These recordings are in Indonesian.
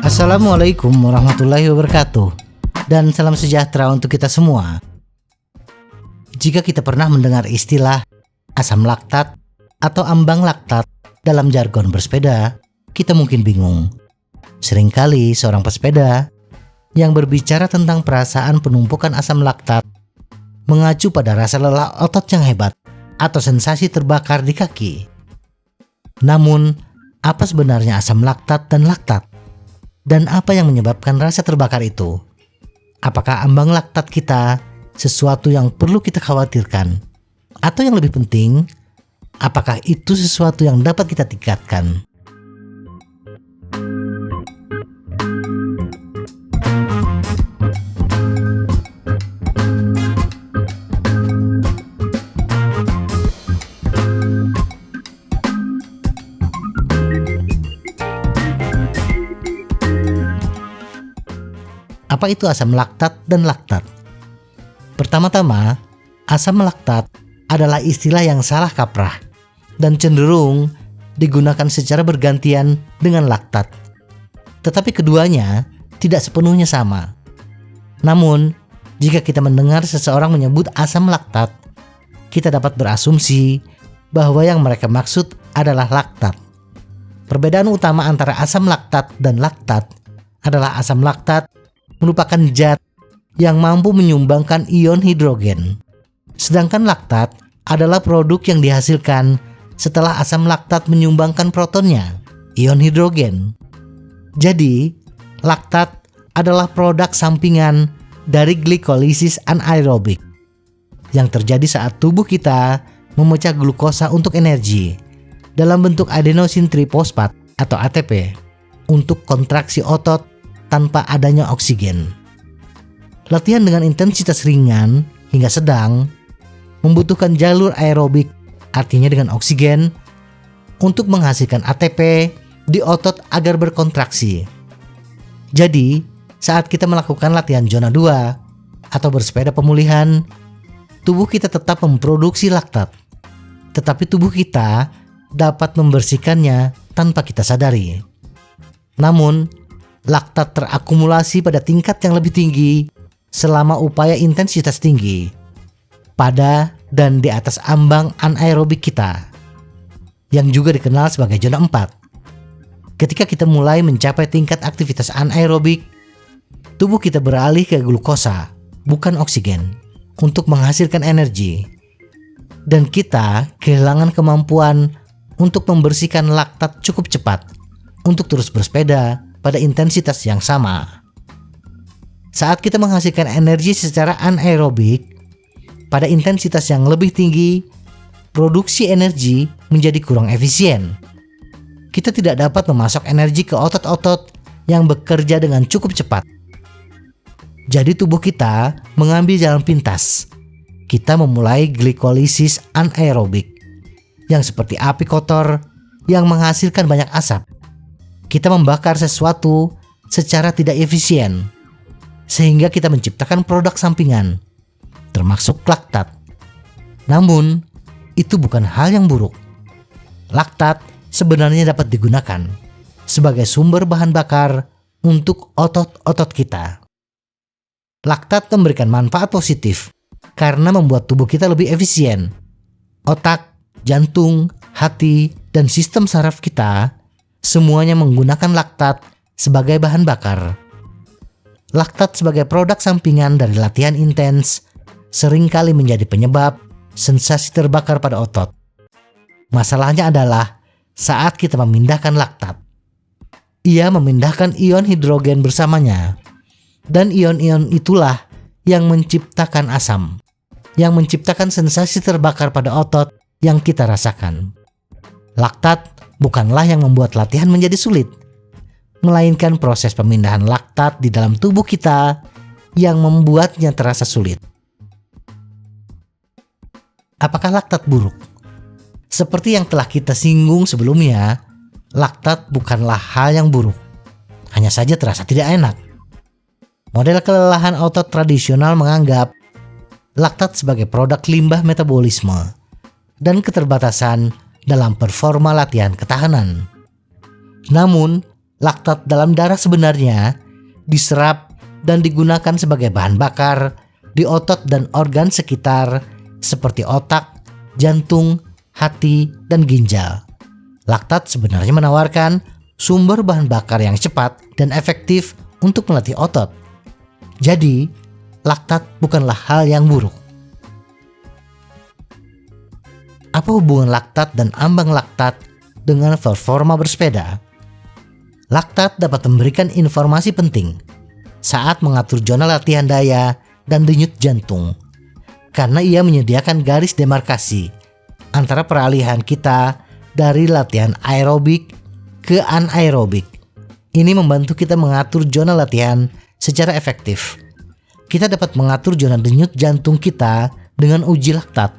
Assalamualaikum warahmatullahi wabarakatuh, dan salam sejahtera untuk kita semua. Jika kita pernah mendengar istilah asam laktat atau ambang laktat dalam jargon bersepeda, kita mungkin bingung. Seringkali seorang pesepeda yang berbicara tentang perasaan penumpukan asam laktat mengacu pada rasa lelah otot yang hebat atau sensasi terbakar di kaki. Namun, apa sebenarnya asam laktat dan laktat? Dan apa yang menyebabkan rasa terbakar itu? Apakah ambang laktat kita sesuatu yang perlu kita khawatirkan? Atau yang lebih penting, apakah itu sesuatu yang dapat kita tingkatkan? Apa itu asam laktat dan laktat? Pertama-tama, asam laktat adalah istilah yang salah kaprah dan cenderung digunakan secara bergantian dengan laktat. Tetapi keduanya tidak sepenuhnya sama. Namun, jika kita mendengar seseorang menyebut asam laktat, kita dapat berasumsi bahwa yang mereka maksud adalah laktat. Perbedaan utama antara asam laktat dan laktat adalah asam laktat merupakan zat yang mampu menyumbangkan ion hidrogen. Sedangkan laktat adalah produk yang dihasilkan setelah asam laktat menyumbangkan protonnya, ion hidrogen. Jadi, laktat adalah produk sampingan dari glikolisis anaerobik yang terjadi saat tubuh kita memecah glukosa untuk energi dalam bentuk adenosin trifosfat atau ATP untuk kontraksi otot tanpa adanya oksigen. Latihan dengan intensitas ringan hingga sedang membutuhkan jalur aerobik, artinya dengan oksigen, untuk menghasilkan ATP di otot agar berkontraksi. Jadi, saat kita melakukan latihan zona 2 atau bersepeda pemulihan, tubuh kita tetap memproduksi laktat, tetapi tubuh kita dapat membersihkannya tanpa kita sadari. Namun, laktat terakumulasi pada tingkat yang lebih tinggi selama upaya intensitas tinggi pada dan di atas ambang anaerobik kita, yang juga dikenal sebagai zona 4. Ketika kita mulai mencapai tingkat aktivitas anaerobik, tubuh kita beralih ke glukosa, bukan oksigen, untuk menghasilkan energi. Dan kita kehilangan kemampuan untuk membersihkan laktat cukup cepat untuk terus bersepeda pada intensitas yang sama. Saat kita menghasilkan energi secara anaerobik pada intensitas yang lebih tinggi, produksi energi menjadi kurang efisien. Kita tidak dapat memasok energi ke otot-otot yang bekerja dengan cukup cepat. Jadi tubuh kita mengambil jalan pintas. Kita memulai glikolisis anaerobik yang seperti api kotor yang menghasilkan banyak asap. Kita membakar sesuatu secara tidak efisien, sehingga kita menciptakan produk sampingan, termasuk laktat. Namun, itu bukan hal yang buruk. Laktat sebenarnya dapat digunakan sebagai sumber bahan bakar untuk otot-otot kita. Laktat memberikan manfaat positif karena membuat tubuh kita lebih efisien. Otak, jantung, hati, dan sistem saraf kita semuanya menggunakan laktat sebagai bahan bakar. Laktat sebagai produk sampingan dari latihan intens seringkali menjadi penyebab sensasi terbakar pada otot. Masalahnya adalah saat kita memindahkan laktat, ia memindahkan ion hidrogen bersamanya, dan ion-ion itulah yang menciptakan asam, yang menciptakan sensasi terbakar pada otot yang kita rasakan. Laktat bukanlah yang membuat latihan menjadi sulit, melainkan proses pemindahan laktat di dalam tubuh kita yang membuatnya terasa sulit. Apakah laktat buruk? Seperti yang telah kita singgung sebelumnya, laktat bukanlah hal yang buruk, hanya saja terasa tidak enak. Model kelelahan otot tradisional menganggap laktat sebagai produk limbah metabolisme dan keterbatasan dalam performa latihan ketahanan. Namun, laktat dalam darah sebenarnya diserap dan digunakan sebagai bahan bakar di otot dan organ sekitar seperti otak, jantung, hati, dan ginjal. Laktat sebenarnya menawarkan sumber bahan bakar yang cepat dan efektif untuk melatih otot. Jadi, laktat bukanlah hal yang buruk. Apa hubungan laktat dan ambang laktat dengan performa bersepeda? Laktat dapat memberikan informasi penting saat mengatur zona latihan daya dan denyut jantung, karena ia menyediakan garis demarkasi antara peralihan kita dari latihan aerobik ke anaerobik. Ini membantu kita mengatur zona latihan secara efektif. Kita dapat mengatur zona denyut jantung kita dengan uji laktat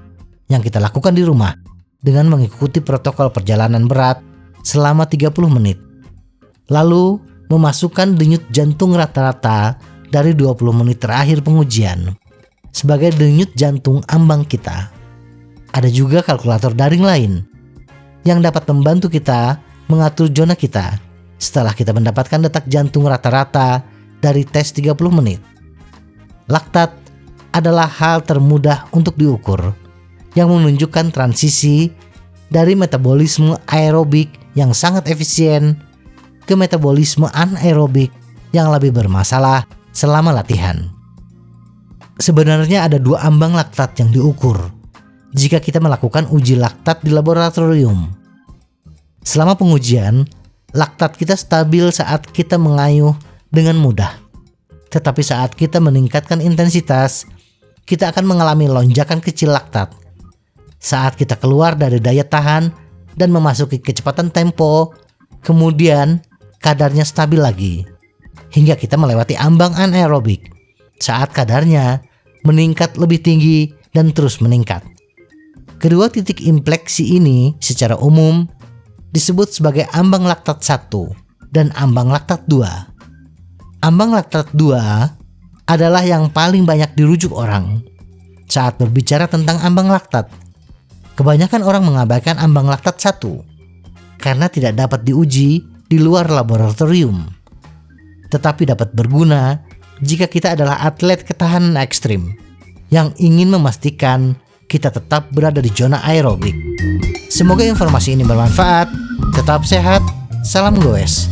yang kita lakukan di rumah dengan mengikuti protokol perjalanan berat selama 30 menit. Lalu memasukkan denyut jantung rata-rata dari 20 menit terakhir pengujian sebagai denyut jantung ambang kita. Ada juga kalkulator daring lain yang dapat membantu kita mengatur zona kita setelah kita mendapatkan detak jantung rata-rata dari tes 30 menit. Laktat adalah hal termudah untuk diukur yang menunjukkan transisi dari metabolisme aerobik yang sangat efisien ke metabolisme anaerobik yang lebih bermasalah selama latihan. Sebenarnya ada 2 ambang laktat yang diukur jika kita melakukan uji laktat di laboratorium. Selama pengujian, laktat kita stabil saat kita mengayuh dengan mudah. Tetapi saat kita meningkatkan intensitas, kita akan mengalami lonjakan kecil laktat. Saat kita keluar dari daya tahan dan memasuki kecepatan tempo, kemudian kadarnya stabil lagi, hingga kita melewati ambang anaerobik saat kadarnya meningkat lebih tinggi dan terus meningkat. Kedua titik infleksi ini secara umum disebut sebagai ambang laktat 1 dan ambang laktat 2. Ambang laktat 2 adalah yang paling banyak dirujuk orang saat berbicara tentang ambang laktat. Kebanyakan orang mengabaikan ambang laktat 1 karena tidak dapat diuji di luar laboratorium, tetapi dapat berguna jika kita adalah atlet ketahanan ekstrim yang ingin memastikan kita tetap berada di zona aerobik. Semoga informasi ini bermanfaat. Tetap sehat, salam goes.